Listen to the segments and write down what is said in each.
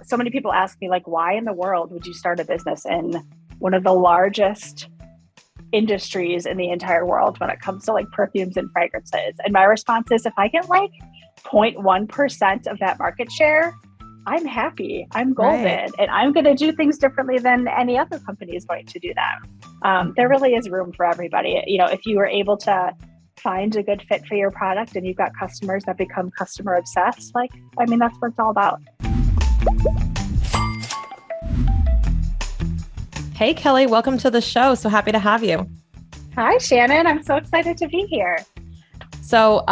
so many people ask me, like, why in the world would you start a business in one of the largest industries in the entire world when it comes to like perfumes and fragrances? And my response is, if I get like 0.1% of that market share, I'm happy, I'm golden, right. And I'm going to do things differently than any other company is going to do them. There really is room for everybody. You know, if you were able to find a good fit for your product and you've got customers that become customer obsessed, like, I mean, that's what it's all about. Hey, Kelly, welcome to the show. So happy to have you. Hi, Shannon. I'm so excited to be here. So,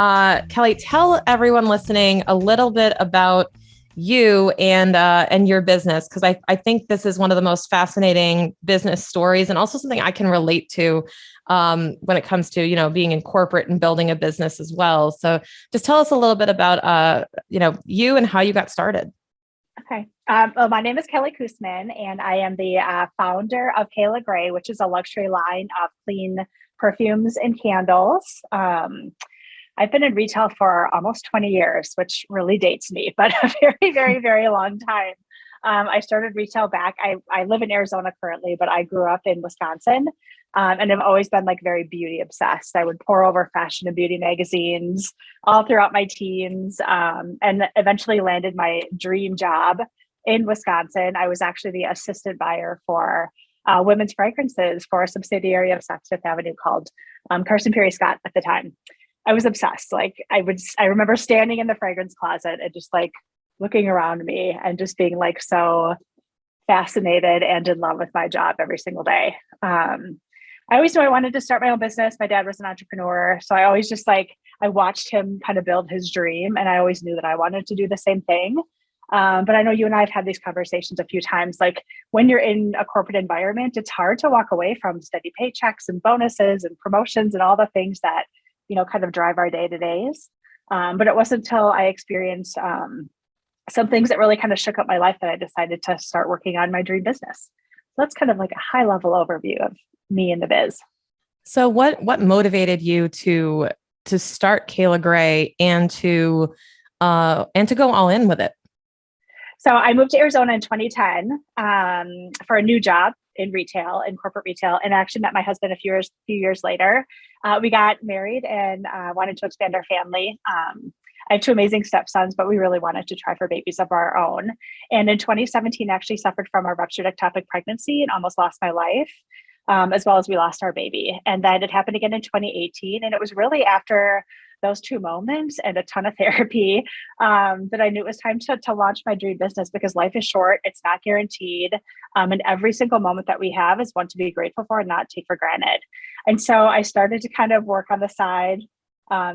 Kelly, tell everyone listening a little bit about you and your business, because I think this is one of the most fascinating business stories and also something I can relate to when it comes to, you know, being in corporate and building a business as well. So just tell us a little bit about, you and how you got started. Okay. Well, my name is Kelly Kussman, and I am the founder of Cayla Gray, which is a luxury line of clean perfumes and candles. I've been in retail for almost 20 years, which really dates me, but a very, very, very long time. I started retail back. I live in Arizona currently, but I grew up in Wisconsin, and I've always been like very beauty obsessed. I would pore over fashion and beauty magazines all throughout my teens, and eventually landed my dream job in Wisconsin. I was actually the assistant buyer for women's fragrances for a subsidiary of Saks Fifth Avenue called Carson Perry Scott at the time. I was obsessed. Like I remember standing in the fragrance closet and just like looking around me and just being like so fascinated and in love with my job every single day. I always knew I wanted to start my own business. My dad was an entrepreneur. So I always just like, I watched him kind of build his dream, and I always knew that I wanted to do the same thing. But I know you and I have had these conversations a few times. Like when you're in a corporate environment, it's hard to walk away from steady paychecks and bonuses and promotions and all the things that, you know, kind of drive our day-to-days. But it wasn't until I experienced some things that really kind of shook up my life that I decided to start working on my dream business. So that's kind of like a high level overview of me in the biz. So what motivated you to start Cayla Gray and to go all in with it? So I moved to Arizona in 2010 for a new job in corporate retail, and actually met my husband a few years later. We got married and wanted to expand our family. I have two amazing stepsons, but we really wanted to try for babies of our own. And in 2017, actually suffered from a ruptured ectopic pregnancy and almost lost my life, as well as we lost our baby. And then it happened again in 2018. And it was really after those two moments and a ton of therapy that I knew it was time to launch my dream business, because life is short. It's not guaranteed. And every single moment that we have is one to be grateful for and not take for granted. And so I started to kind of work on the side,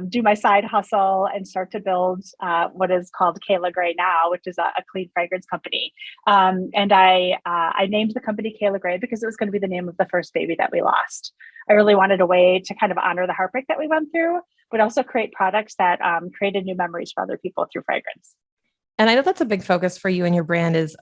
do my side hustle, and start to build what is called Cayla Gray now, which is a clean fragrance company. And I named the company Cayla Gray because it was going to be the name of the first baby that we lost. I really wanted a way to kind of honor the heartbreak that we went through, but also create products that created new memories for other people through fragrance. And I know that's a big focus for you and your brand is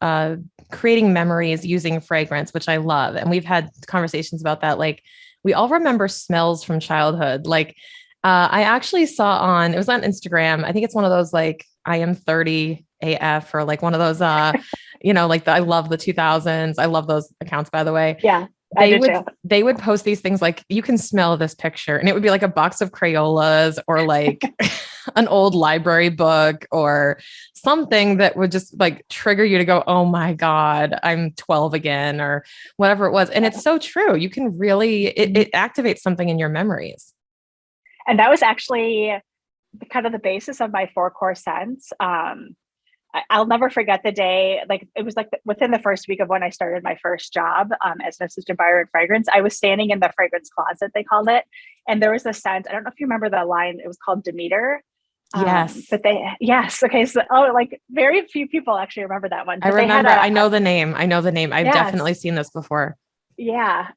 creating memories using fragrance, which I love. And we've had conversations about that. Like we all remember smells from childhood. Like I actually saw it was on Instagram. I think it's one of those like I am 30 AF or like one of those, I love the 2000s. I love those accounts, by the way. Yeah. They would post these things like, you can smell this picture, and it would be like a box of Crayolas or like an old library book or something that would just like trigger you to go, oh my God, I'm 12 again, or whatever it was. And it's so true. You can really, it activates something in your memories. And that was actually kind of the basis of my 4 core scents. I'll never forget the day, like it was like within the first week of when I started my first job as an assistant buyer in fragrance, I was standing in the fragrance closet, they called it. And there was a scent, I don't know if you remember that line, it was called Demeter. Yes. Yes. Okay. So, like very few people actually remember that one. I remember, I know the name. I've definitely seen this before. Yeah.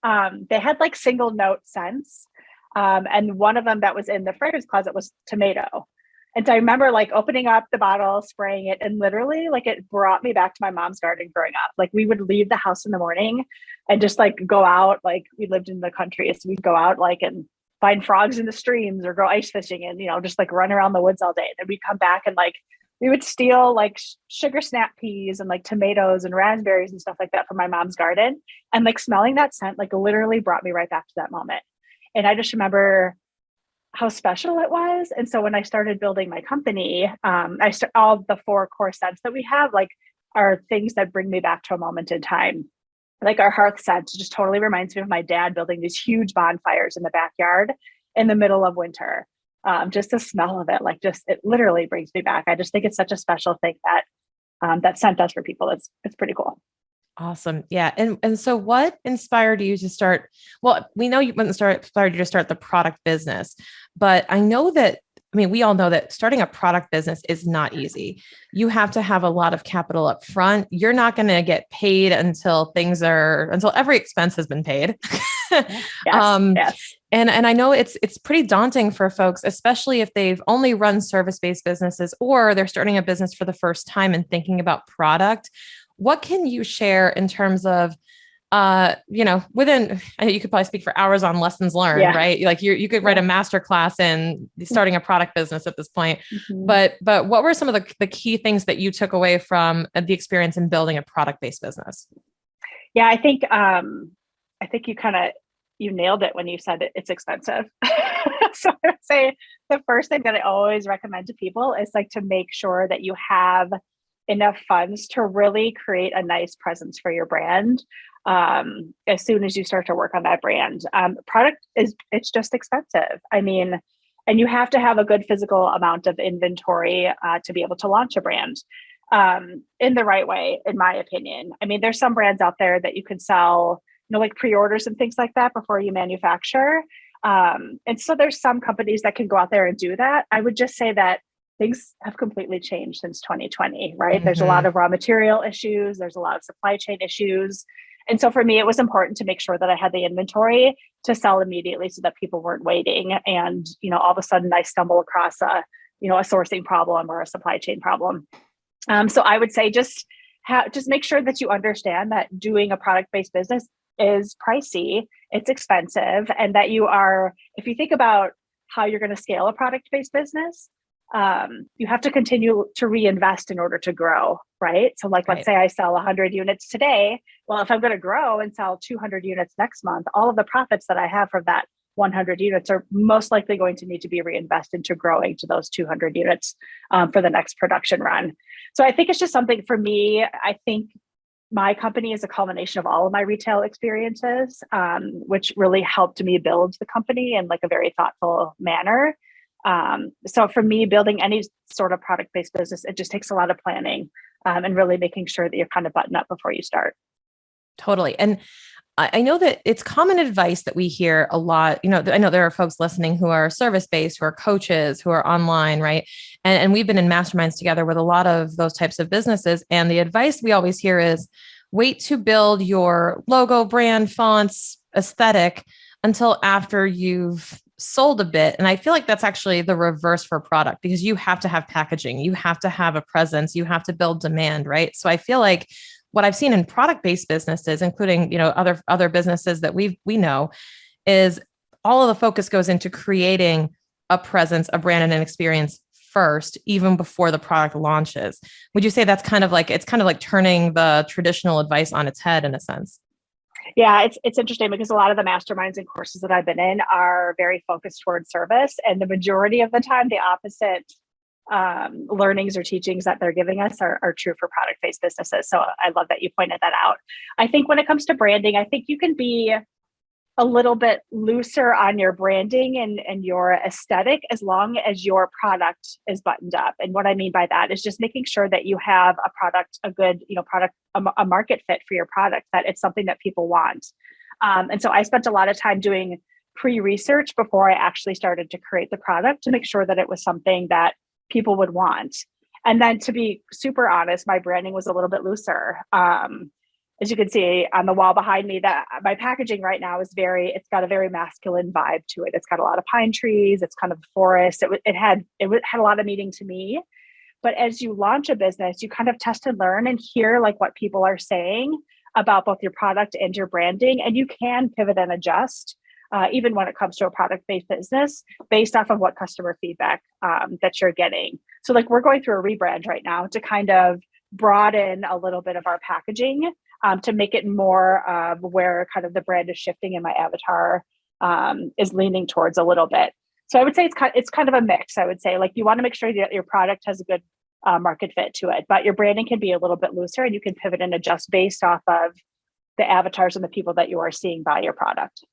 They had like single note scents. And one of them that was in the fragrance closet was tomato. And so I remember like opening up the bottle, spraying it, and literally like it brought me back to my mom's garden growing up. Like we would leave the house in the morning and just like go out, like we lived in the country. So we'd go out like and find frogs in the streams or go ice fishing and, just like run around the woods all day. And then we'd come back and like we would steal like sugar snap peas and like tomatoes and raspberries and stuff like that from my mom's garden. And like smelling that scent, like literally brought me right back to that moment. And I just remember how special it was. And so when I started building my company, all the 4 core scents that we have, like, are things that bring me back to a moment in time. Like our hearth scent just totally reminds me of my dad building these huge bonfires in the backyard in the middle of winter. Just the smell of it, like, just, it literally brings me back. I just think it's such a special thing that that scent does for people. It's pretty cool. Awesome. Yeah. And so what inspired you to start? Well, we know you inspired you to start the product business, but I know that, I mean, we all know that starting a product business is not easy. You have to have a lot of capital up front. You're not going to get paid until every expense has been paid. Yes, yes. And I know it's pretty daunting for folks, especially if they've only run service-based businesses or they're starting a business for the first time and thinking about product. What can you share in terms of, within, I know you could probably speak for hours on lessons learned, Yeah. right? Like you could write a master class in starting a product business at this point. Mm-hmm. But what were some of the key things that you took away from the experience in building a product-based business? Yeah, I think you nailed it when you said it's expensive. So I would say the first thing that I always recommend to people is like to make sure that you have enough funds to really create a nice presence for your brand. As soon as you start to work on that brand, it's just expensive. I mean, and you have to have a good physical amount of inventory to be able to launch a brand in the right way, in my opinion. I mean, there's some brands out there that you can sell, like pre-orders and things like that before you manufacture. And so there's some companies that can go out there and do that. I would just say that things have completely changed since 2020, right? Mm-hmm. There's a lot of raw material issues. There's a lot of supply chain issues. And so for me, it was important to make sure that I had the inventory to sell immediately so that people weren't waiting. And, all of a sudden I stumble across a sourcing problem or a supply chain problem. So I would say just make sure that you understand that doing a product-based business is pricey, it's expensive, and that if you think about how you're going to scale a product-based business, you have to continue to reinvest in order to grow, right? So let's say I sell 100 units today. Well, if I'm going to grow and sell 200 units next month, all of the profits that I have from that 100 units are most likely going to need to be reinvested into growing to those 200 units for the next production run. So I think it's just something for me. I think my company is a culmination of all of my retail experiences, which really helped me build the company in like a very thoughtful manner. So for me, building any sort of product-based business, it just takes a lot of planning and really making sure that you're kind of buttoned up before you start. Totally. And I know that it's common advice that we hear a lot. I know there are folks listening who are service-based, who are coaches, who are online, right? And we've been in masterminds together with a lot of those types of businesses. And the advice we always hear is wait to build your logo, brand, fonts, aesthetic until after you've sold a bit. And I feel like that's actually the reverse for product, because you have to have packaging, you have to have a presence, you have to build demand, right? So I feel like what I've seen in product-based businesses, including, other businesses that we know, is all of the focus goes into creating a presence, a brand, and an experience first, even before the product launches. Would you say that's it's kind of like turning the traditional advice on its head in a sense? Yeah, it's interesting because a lot of the masterminds and courses that I've been in are very focused towards service, and the majority of the time, the opposite learnings or teachings that they're giving us are true for product-based businesses. So I love that you pointed that out. I think when it comes to branding, I think you can be a little bit looser on your branding and your aesthetic as long as your product is buttoned up. And what I mean by that is just making sure that you have a product, a good, a market fit for your product, that it's something that people want. And so I spent a lot of time doing pre-research before I actually started to create the product to make sure that it was something that people would want. And then, to be super honest, my branding was a little bit looser. As you can see on the wall behind me, that my packaging right now is it's got a very masculine vibe to it. It's got a lot of pine trees. It's kind of forest. It had a lot of meaning to me. But as you launch a business, you kind of test and learn and hear like what people are saying about both your product and your branding, and you can pivot and adjust. even when it comes to a product-based business, based off of what customer feedback that you're getting. So like we're going through a rebrand right now to kind of broaden a little bit of our packaging to make it more of where kind of the brand is shifting and my avatar is leaning towards a little bit. So I would say it's kind of a mix. I would say like you want to make sure that your product has a good market fit to it, but your branding can be a little bit looser and you can pivot and adjust based off of the avatars and the people that you are seeing buy your product.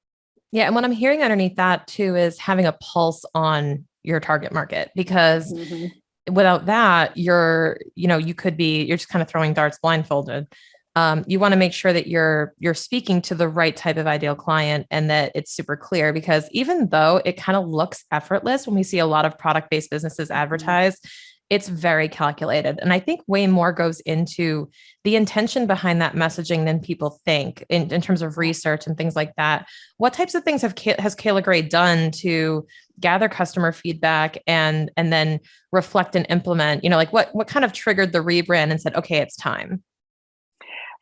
Yeah. And what I'm hearing underneath that too is having a pulse on your target market, because without that, you're just kind of throwing darts blindfolded. You want to make sure that you're speaking to the right type of ideal client and that it's super clear, because even though it kind of looks effortless when we see a lot of product-based businesses advertise, it's very calculated. And I think way more goes into the intention behind that messaging than people think in terms of research and things like that. What types of things has Cayla Gray done to gather customer feedback and then reflect and implement, like what kind of triggered the rebrand and said, okay, it's time?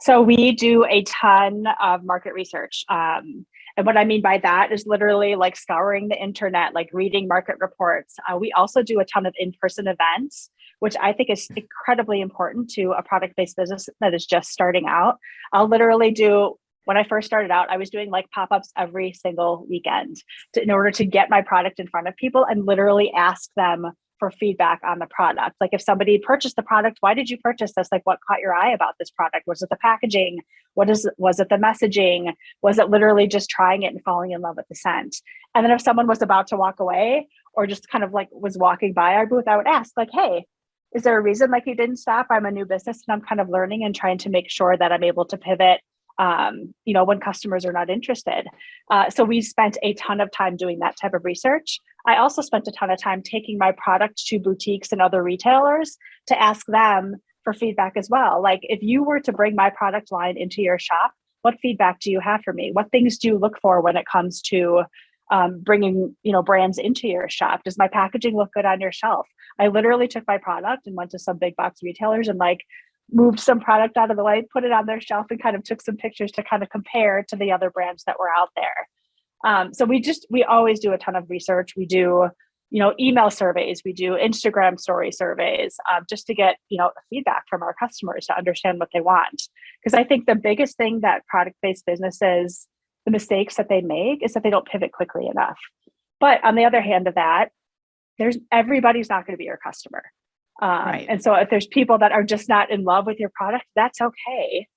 So we do a ton of market research. And what I mean by that is literally like scouring the internet, like reading market reports. We also do a ton of in-person events, which I think is incredibly important to a product-based business that is just starting out. I'll literally when I first started out, I was doing like pop-ups every single weekend in order to get my product in front of people and literally ask them for feedback on the product. Like if somebody purchased the product, why did you purchase this? Like what caught your eye about this product? Was it the packaging? Was it the messaging? Was it literally just trying it and falling in love with the scent? And then if someone was about to walk away or just kind of like was walking by our booth, I would ask like, hey, is there a reason like you didn't stop? I'm a new business and I'm kind of learning and trying to make sure that I'm able to pivot when customers are not interested. So we spent a ton of time doing that type of research. I also spent a ton of time taking my product to boutiques and other retailers to ask them for feedback as well. Like if you were to bring my product line into your shop, what feedback do you have for me? What things do you look for when it comes to bringing, brands into your shop? Does my packaging look good on your shelf? I literally took my product and went to some big box retailers and like moved some product out of the way, put it on their shelf and kind of took some pictures to kind of compare to the other brands that were out there. So we always do a ton of research. We do, email surveys, we do Instagram story surveys, just to get, feedback from our customers to understand what they want. Because I think the biggest thing that product-based businesses, the mistakes that they make is that they don't pivot quickly enough. But on the other hand of that, everybody's not going to be your customer. Right. And so if there's people that are just not in love with your product, that's okay.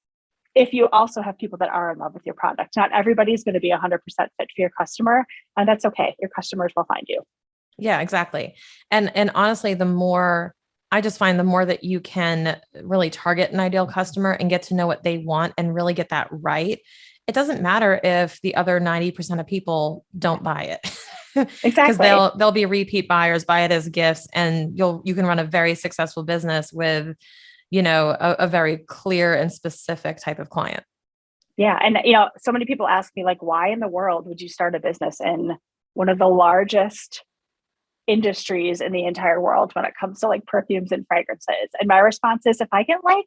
If you also have people that are in love with your product, not everybody's going to be 100% fit for your customer, and that's okay. Your customers will find you. Yeah, exactly. And honestly, the more that you can really target an ideal customer and get to know what they want and really get that right, it doesn't matter if the other 90% of people don't buy it. Exactly. Because they'll be repeat buyers, buy it as gifts, and you can run a very successful business with, a very clear and specific type of client. Yeah. And, so many people ask me like, why in the world would you start a business in one of the largest industries in the entire world when it comes to like perfumes and fragrances? And my response is, if I get like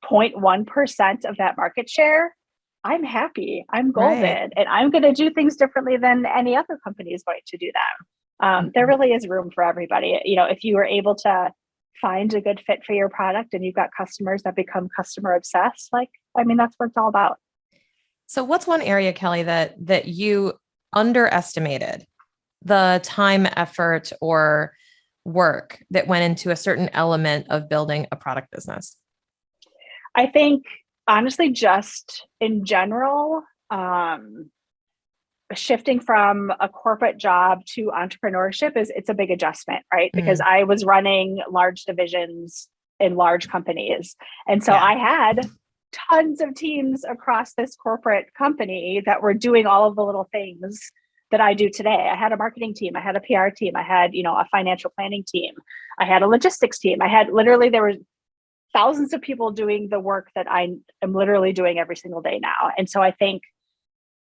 0.1% of that market share, I'm happy, I'm golden, right. And I'm going to do things differently than any other company is going to do them. There really is room for everybody. If you are able to find a good fit for your product and you've got customers that become customer obsessed, that's what it's all about. So what's one area, Kelly, that you underestimated the time, effort, or work that went into a certain element of building a product business? I think honestly, just in general, shifting from a corporate job to entrepreneurship it's a big adjustment, right? Because I was running large divisions in large companies. And so I had tons of teams across this corporate company that were doing all of the little things that I do today. I had a marketing team, I had a PR team, I had, a financial planning team, I had a logistics team. There were thousands of people doing the work that I am literally doing every single day now. And so I think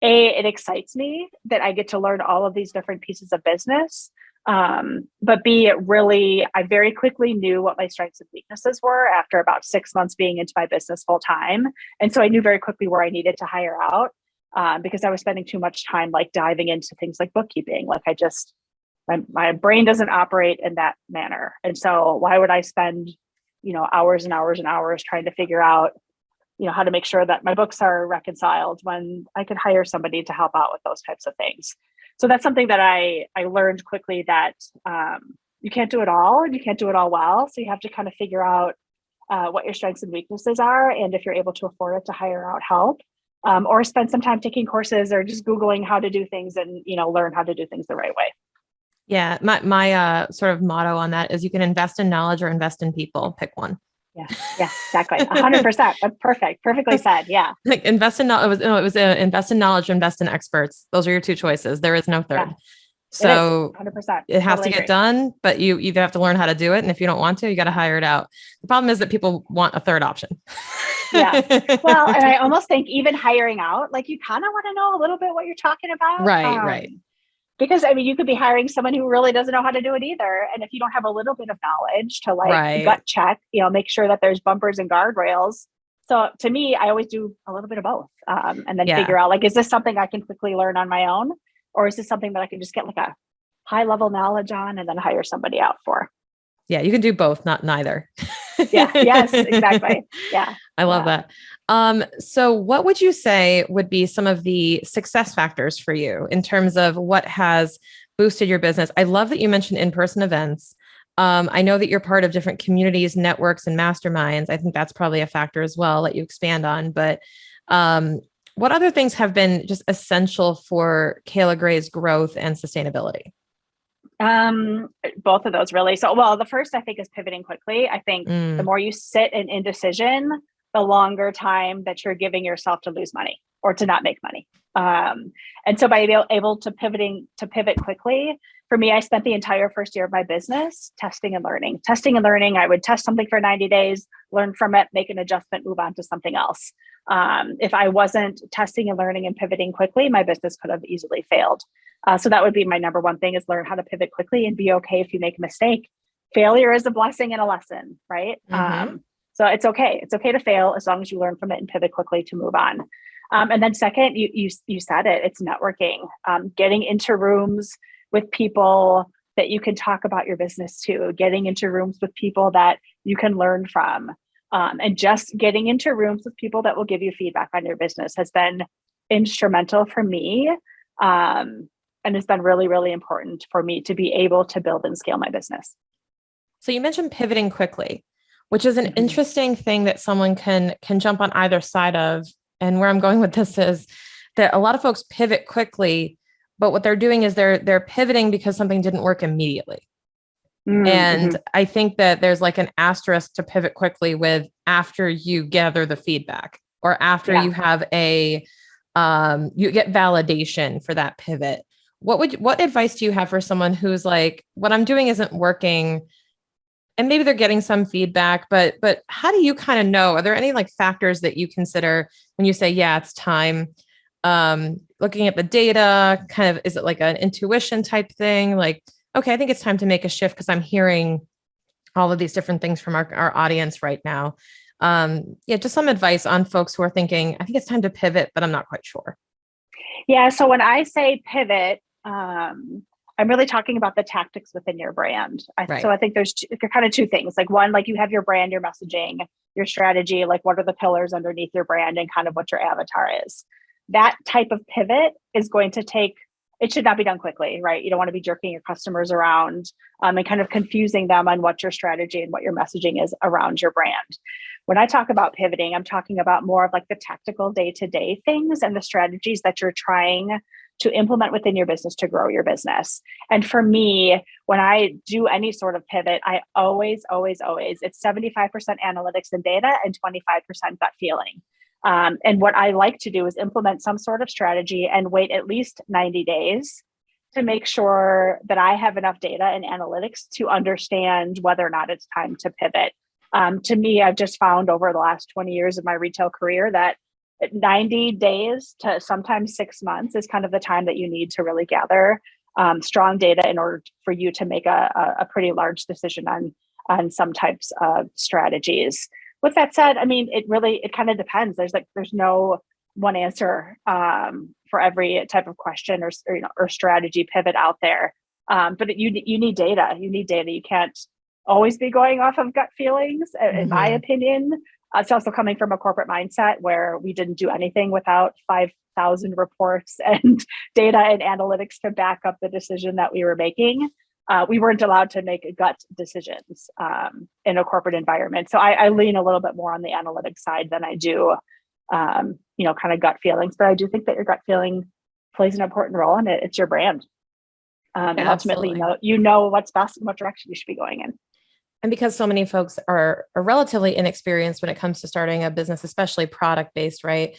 it excites me that I get to learn all of these different pieces of business. But B, I very quickly knew what my strengths and weaknesses were after about 6 months being into my business full time. And so I knew very quickly where I needed to hire out. because I was spending too much time like diving into things like bookkeeping. Like my brain doesn't operate in that manner. And so why would I spend, hours and hours and hours trying to figure out, how to make sure that my books are reconciled when I could hire somebody to help out with those types of things. So that's something that I learned quickly, that you can't do it all and you can't do it all well. So you have to kind of figure out what your strengths and weaknesses are. And if you're able to afford it, to hire out help, or spend some time taking courses or just Googling how to do things and, learn how to do things the right way. Yeah. My sort of motto on that is you can invest in knowledge or invest in people. Pick one. Yeah, exactly. 100%. That's perfect. Perfectly said. Yeah. Like invest in knowledge. Invest in knowledge, invest in experts. Those are your two choices. There is no third. Yeah, so 100%. it has Totally to get agree. done, but you either have to learn how to do it. And if you don't want to, you got to hire it out. The problem is that people want a third option. Yeah. Well, and I almost think even hiring out, like you kind of want to know a little bit what you're talking about. Right. Because you could be hiring someone who really doesn't know how to do it either. And if you don't have a little bit of knowledge to like gut check, make sure that there's bumpers and guardrails. So to me, I always do a little bit of both. And then figure out like, is this something I can quickly learn on my own? Or is this something that I can just get like a high level knowledge on and then hire somebody out for? Yeah, you can do both, not neither. Yeah. Yes, exactly. Yeah. I love that. So what would you say would be some of the success factors for you in terms of what has boosted your business? I love that you mentioned in-person events. I know that you're part of different communities, networks, and masterminds. I think that's probably a factor as well that you expand on. But what other things have been just essential for Cayla Gray's growth and sustainability? Both of those really. So, well, the first I think is pivoting quickly. I think the more you sit in indecision, the longer time that you're giving yourself to lose money or to not make money. And so by being able to pivot quickly, for me, I spent the entire first year of my business testing and learning. I would test something for 90 days, learn from it, make an adjustment, move on to something else. If I wasn't testing and learning and pivoting quickly, my business could have easily failed. So that would be my number one thing, is learn how to pivot quickly and be okay if you make a mistake. Failure is a blessing and a lesson, right? So it's okay. It's okay to fail as long as you learn from it and pivot quickly to move on. And then second, you said it, it's networking, getting into rooms with people that you can talk about your business to, getting into rooms with people that you can learn from, and just getting into rooms with people that will give you feedback on your business has been instrumental for me. And it's been really, really important for me to be able to build and scale my business. So you mentioned pivoting quickly, which is an interesting thing that someone can jump on either side of. And where I'm going with this is that a lot of folks pivot quickly, but what they're doing is they're pivoting because something didn't work immediately. And I think that there's like an asterisk to pivot quickly with after you gather the feedback or after you have you get validation for that pivot. What advice do you have for someone who's like, what I'm doing isn't working? And maybe they're getting some feedback, but how do you kind of know? Are there any like factors that you consider when you say, yeah, it's time? Looking at the data, kind of, is it like an intuition type thing? Like, okay, I think it's time to make a shift because I'm hearing all of these different things from our audience right now. Just some advice on folks who are thinking, I think it's time to pivot, but I'm not quite sure. Yeah. So when I say pivot, I'm really talking about the tactics within your brand. So I think there's kind of two things. Like one, like you have your brand, your messaging, your strategy, like what are the pillars underneath your brand and kind of what your avatar is. That type of pivot is going to it should not be done quickly, right? You don't want to be jerking your customers around and kind of confusing them on what your strategy and what your messaging is around your brand. When I talk about pivoting, I'm talking about more of like the tactical day-to-day things and the strategies that you're trying to implement within your business to grow your business. And for me, when I do any sort of pivot, I always, it's 75% analytics and data and 25% gut feeling. And what I like to do is implement some sort of strategy and wait at least 90 days to make sure that I have enough data and analytics to understand whether or not it's time to pivot. To me, I've just found over the last 20 years of my retail career that 90 days to sometimes 6 months is kind of the time that you need to really gather strong data in order for you to make a pretty large decision on some types of strategies. With that said, I mean, it kind of depends. There's no one answer for every type of question or strategy pivot out there. But you need data. You need data. You can't always be going off of gut feelings, in my opinion. It's also coming from a corporate mindset where we didn't do anything without 5,000 reports and data and analytics to back up the decision that we were making. We weren't allowed to make gut decisions in a corporate environment. So I lean a little bit more on the analytics side than I do, kind of gut feelings. But I do think that your gut feeling plays an important role in it. It's your brand. And ultimately, you know what's best and what direction you should be going in. And because so many folks are relatively inexperienced when it comes to starting a business, especially product-based, right?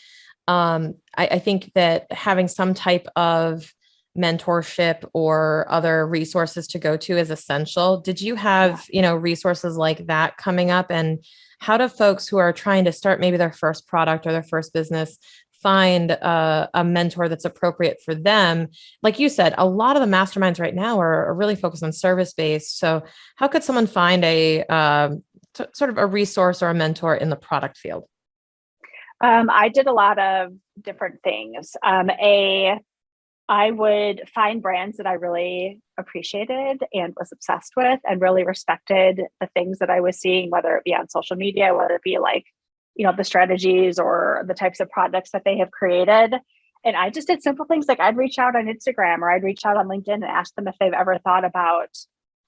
I think that having some type of mentorship or other resources to go to is essential. Did you have, resources like that coming up? And how do folks who are trying to start maybe their first product or their first business find a mentor that's appropriate for them? Like you said, a lot of the masterminds right now are really focused on service-based. So how could someone find a sort of a resource or a mentor in the product field? I did a lot of different things. I would find brands that I really appreciated and was obsessed with and really respected the things that I was seeing, whether it be on social media, whether it be like, the strategies or the types of products that they have created. And I just did simple things like I'd reach out on Instagram or I'd reach out on LinkedIn and ask them if they've ever thought about,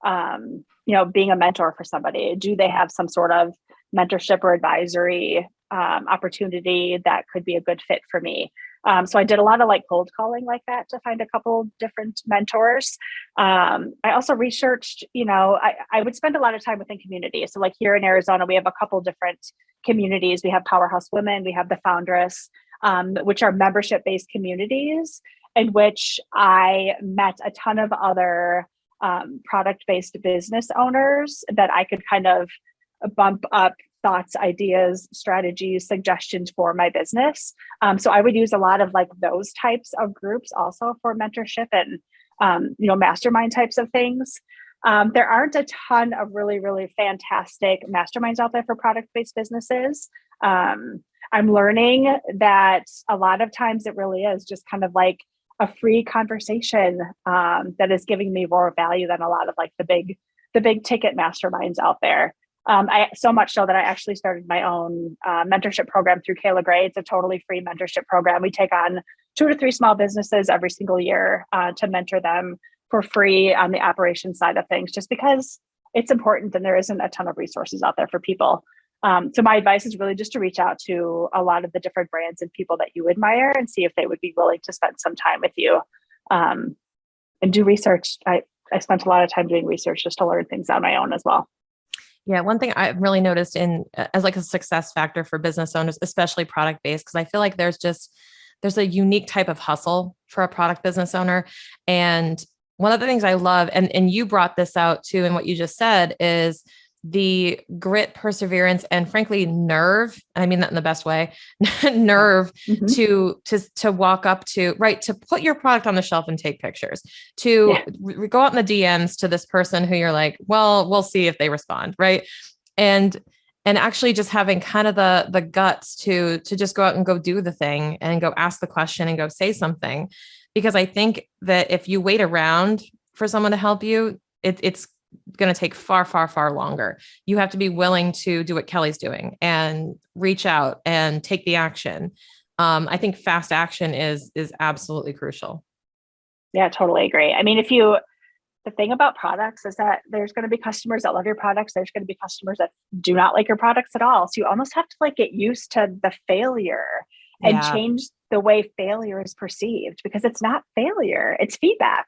being a mentor for somebody. Do they have some sort of mentorship or advisory opportunity that could be a good fit for me? So I did a lot of like cold calling like that to find a couple different mentors. I also researched, I would spend a lot of time within communities. So like here in Arizona, we have a couple different communities. We have Powerhouse Women, we have the Foundress, which are membership-based communities in which I met a ton of other product-based business owners that I could kind of bump up thoughts, ideas, strategies, suggestions for my business. So I would use a lot of like those types of groups also for mentorship and, mastermind types of things. There aren't a ton of really, really fantastic masterminds out there for product-based businesses. I'm learning that a lot of times it really is just kind of like a free conversation that is giving me more value than a lot of like the big ticket masterminds out there. I so much so that I actually started my own mentorship program through Cayla Gray. It's a totally free mentorship program. We take on 2 to 3 small businesses every single year to mentor them for free on the operations side of things, just because it's important and there isn't a ton of resources out there for people. So my advice is really just to reach out to a lot of the different brands and people that you admire and see if they would be willing to spend some time with you and do research. I spent a lot of time doing research just to learn things on my own as well. Yeah. One thing I've really noticed as like a success factor for business owners, especially product-based, because I feel like there's a unique type of hustle for a product business owner. And one of the things I love, and you brought this out too, in what you just said, is the grit, perseverance, and frankly, nerve. I mean that in the best way, nerve to walk up to, right, to put your product on the shelf and take pictures, to go out in the DMs to this person who you're like, well, we'll see if they respond. Right. And actually just having kind of the guts to just go out and go do the thing and go ask the question and go say something. Because I think that if you wait around for someone to help you, it's going to take far, far, far longer. You have to be willing to do what Kelly's doing and reach out and take the action. I think fast action is absolutely crucial. Yeah, totally agree. I mean, the thing about products is that there's going to be customers that love your products. There's going to be customers that do not like your products at all. So you almost have to like get used to the failure and change the way failure is perceived, because it's not failure, it's feedback.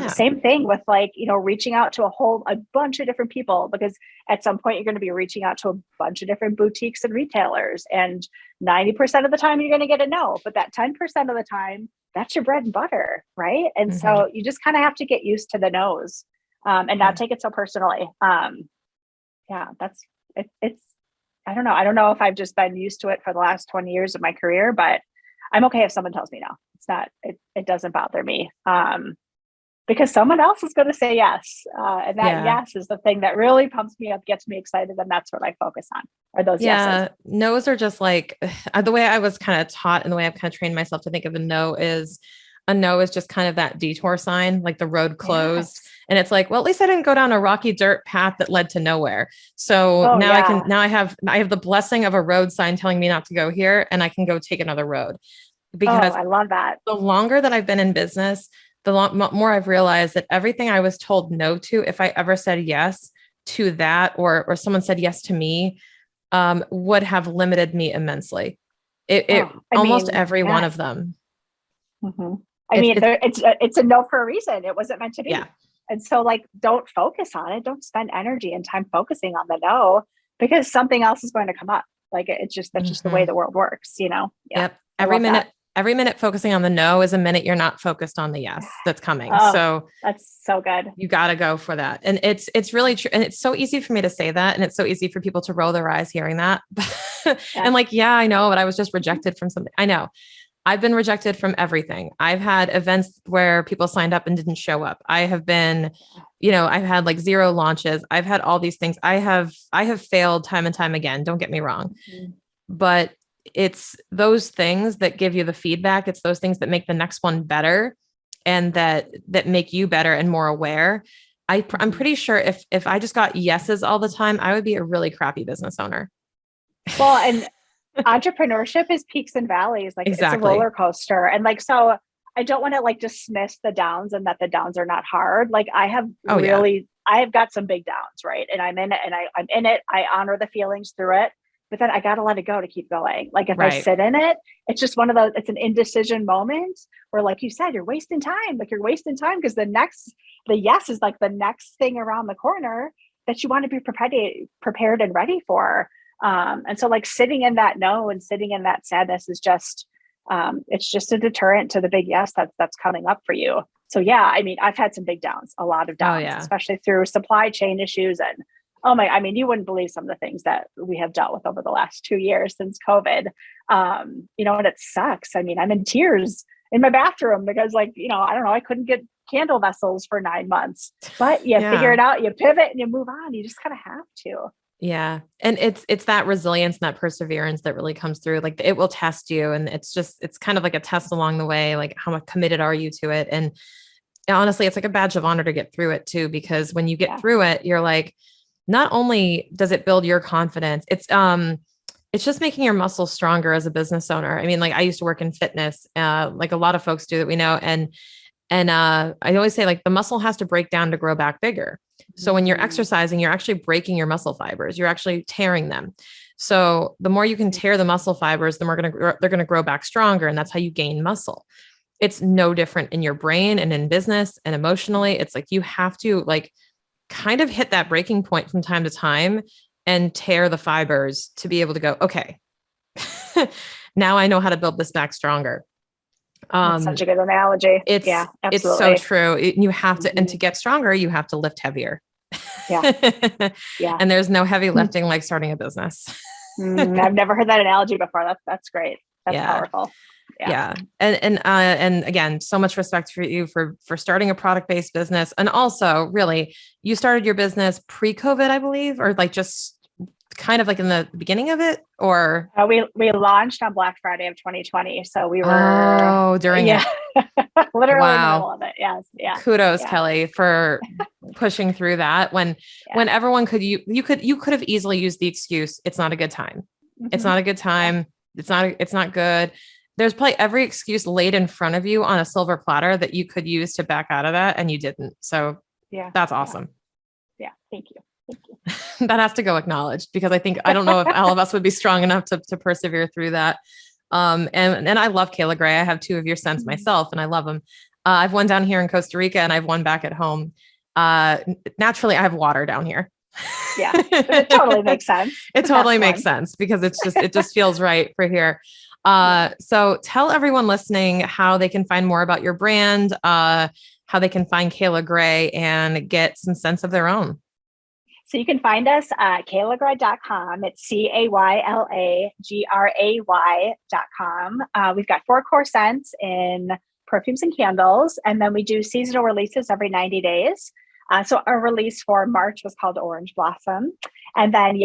Same thing with like, reaching out to a bunch of different people, because at some point you're going to be reaching out to a bunch of different boutiques and retailers, and 90% of the time you're going to get a no, but that 10% of the time, that's your bread and butter. Right. And so you just kind of have to get used to the no's and not take it so personally. It's, I don't know. I don't know if I've just been used to it for the last 20 years of my career, but I'm okay if someone tells me no. It's not, it doesn't bother me. because someone else is going to say yes. And that Yeah. yes is the thing that really pumps me up, gets me excited. And that's what I focus on, are those Yeah. yeses. No's are just like the way I was kind of taught and the way I've kind of trained myself to think of a no is just kind of that detour sign, like the road closed. Yes. And it's like, well, at least I didn't go down a rocky dirt path that led to nowhere. So Oh, now yeah. I have the blessing of a road sign telling me not to go here, and I can go take another road. Oh, Because I love that. the longer that I've been in business, more I've realized that everything I was told no to, if I ever said yes to that, or someone said yes to me, would have limited me immensely. It Oh, I almost mean, every one of yes. them. Mm-hmm. I It's mean, it's it's a no for a reason. It wasn't meant to be. yeah. And so, like, don't focus on it. Don't spend energy and time focusing on the no, because something else is going to come up. Like, it's just, that's just the way Mhm. the world works, you know? Yeah. Yep. I love that. Every minute focusing on the no is a minute you're not focused on the yes that's coming. Oh, So that's so good. you got to go for that. And it's really true. And it's so easy for me to say that. And it's so easy for people to roll their eyes hearing that. Yeah. And like, yeah, I know, but I was just rejected from something. I know. I've been rejected from everything. I've had events where people signed up and didn't show up. I have been, I've had like 0 launches. I've had all these things. I have failed time and time again. Don't get me wrong. Mm-hmm. But it's those things that give you the feedback. It's those things that make the next one better, and that make you better and more aware. I'm pretty sure if I just got yeses all the time, I would be a really crappy business owner. Well, and entrepreneurship is peaks and valleys. Like, it's a Exactly. roller coaster. And like, so I don't want to like dismiss the downs and that the downs are not hard. Like, Oh yeah. I have got some big downs, right? And I'm in it, and I'm in it. I honor the feelings through it, but then I got to let it go to keep going. Like, if I Right. sit in it, it's just one of those, it's an indecision moment where, like you said, you're wasting time. Like, you're wasting time because the yes is like the next thing around the corner that you want to be prepared and ready for. And so, like, sitting in that no and sitting in that sadness is just, it's just a deterrent to the big yes that's coming up for you. So yeah, I mean, I've had some big downs, a lot of Oh downs, yeah. especially through supply chain issues. And I mean, you wouldn't believe some of the things that we have dealt with over the last 2 years since COVID. And it sucks. I mean, I'm in tears in my bathroom because, like, I don't know, I couldn't get candle vessels for 9 months, but you figure Yeah. it out, you pivot and you move on. You just kind of have to. Yeah. And it's that resilience and that perseverance that really comes through. Like, it will test you. And it's kind of like a test along the way. Like, how much committed are you to it? And honestly, it's like a badge of honor to get through it too, because when you get Yeah. through it, you're like, not only does it build your confidence, it's just making your muscles stronger as a business owner. I mean, like, I used to work in fitness, like a lot of folks do that we know. And I always say, like, the muscle has to break down to grow back bigger. So when you're exercising, you're actually breaking your muscle fibers. You're actually tearing them. So the more you can tear the muscle fibers, the more they're going to grow back stronger. And that's how you gain muscle. It's no different in your brain and in business and emotionally. It's like, you have to, like, kind of hit that breaking point from time to time and tear the fibers to be able to go, okay, now I know how to build this back stronger. That's such a good analogy. Yeah, It's so absolutely. true. You have to, and Mhm. to get stronger, you have to lift heavier. Yeah, yeah. And there's no heavy lifting like starting a business. I've never heard that analogy before. That's great. That's Yeah. powerful. Yeah. Yeah. And again, so much respect for you for starting a product-based business. And also, really, you started your business pre-COVID, I believe, or like just kind of like in the beginning of it, or We launched on Black Friday of 2020, so we were during yeah, it. literally in the middle Wow. of it. Yes, yeah, Kudos, yeah, Kelly, for pushing through that when yeah. everyone could, you could have easily used the excuse, it's not a good time. It's Mhm. not a good Yeah, time. It's not good. There's probably every excuse laid in front of you on a silver platter that you could use to back out of that, and you didn't. So yeah, that's yeah, awesome. yeah. Thank you. Thank you. That has to go acknowledged, because I don't know if all of us would be strong enough to persevere through that. And I love Cayla Gray. I have 2 of your scents myself, and I love them. I've one down here in Costa Rica, and I've one back at home. Naturally, I have water down here. Yeah, but it totally makes sense. It The totally best makes one. sense, because it just feels right for here. So tell everyone listening how they can find more about your brand, how they can find Cayla Gray and get some sense of their own. So you can find us at caylagray.com. It's CAYLAGRAY.com. We've got 4 core scents in perfumes and candles. And then we do seasonal releases every 90 days. So our release for March was called Orange Blossom. And then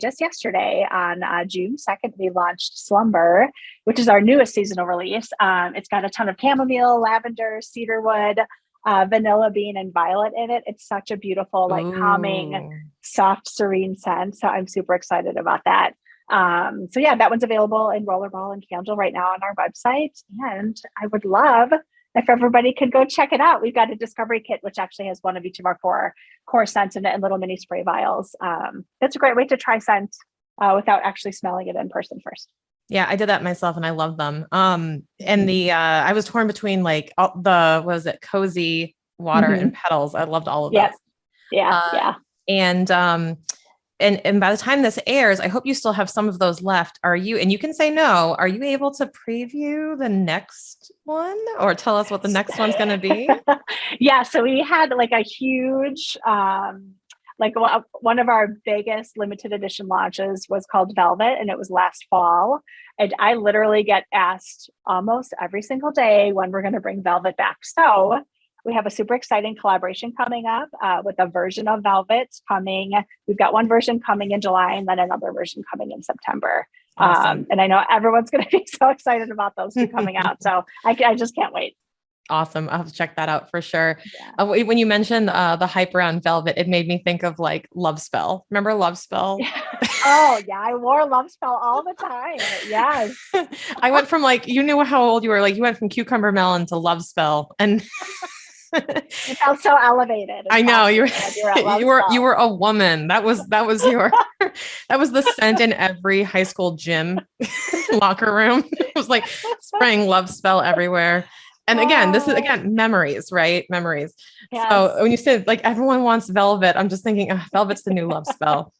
just yesterday on June 2nd, we launched Slumber, which is our newest seasonal release. It's got a ton of chamomile, lavender, cedarwood, vanilla bean, and violet in it. It's such a beautiful, like calming, soft, serene scent. So I'm super excited about that. So yeah, that one's available in Rollerball and Candle right now on our website. And I would love if everybody could go check it out. We've got a discovery kit, which actually has one of each of our four core scents in it and little mini spray vials. That's a great way to try scent without actually smelling it in person first. Yeah, I did that myself and I love them. And I was torn between like what was it? Cozy, Water, and Petals. I loved all of those. Yeah. And by the time this airs, I hope you still have some of those left. And you can say no, are you able to preview the next one or tell us what the next one's going to be? Yeah. So we had like a huge, one of our biggest limited edition launches was called Velvet, and it was last fall. And I literally get asked almost every single day when we're going to bring Velvet back. So we have a super exciting collaboration coming up with a version of Velvet coming. We've got one version coming in July and then another version coming in September. Awesome. And I know everyone's going to be so excited about those two coming out. So I just can't wait. Awesome. I'll have to check that out for sure. Yeah. When you mentioned the hype around Velvet, it made me think of like Love Spell. Remember Love Spell? Oh yeah. I wore Love Spell all the time. Yes. I went from like, you knew how old you were. Like you went from Cucumber Melon to Love Spell. And it felt so elevated. I know you were a woman. That was your, that was the scent in every high school gym locker room. It was like spraying Love Spell everywhere. And again, this is memories, right? Memories. Yes. So when you said like everyone wants Velvet, I'm just thinking, Velvet's the new Love Spell.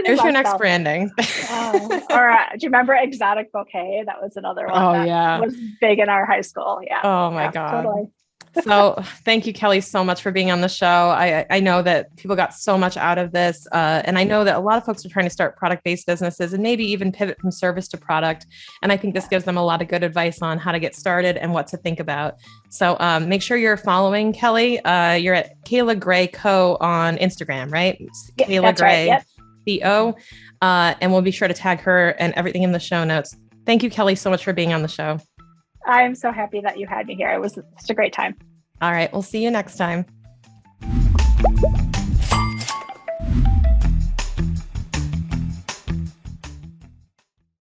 There's your next branding. Or do you remember Exotic Bouquet? That was another one. That was big in our high school. Yeah. Oh my God. Totally. So thank you, Kelly, so much for being on the show. I know that people got so much out of this. And I know that a lot of folks are trying to start product-based businesses and maybe even pivot from service to product. And I think this gives them a lot of good advice on how to get started and what to think about. So make sure you're following Kelly. You're at Cayla Gray Co. on Instagram, right? Yep, Cayla Gray, right. Yep. CO. And we'll be sure to tag her and everything in the show notes. Thank you, Kelly, so much for being on the show. I'm so happy that you had me here. It was such a great time. All right. We'll see you next time.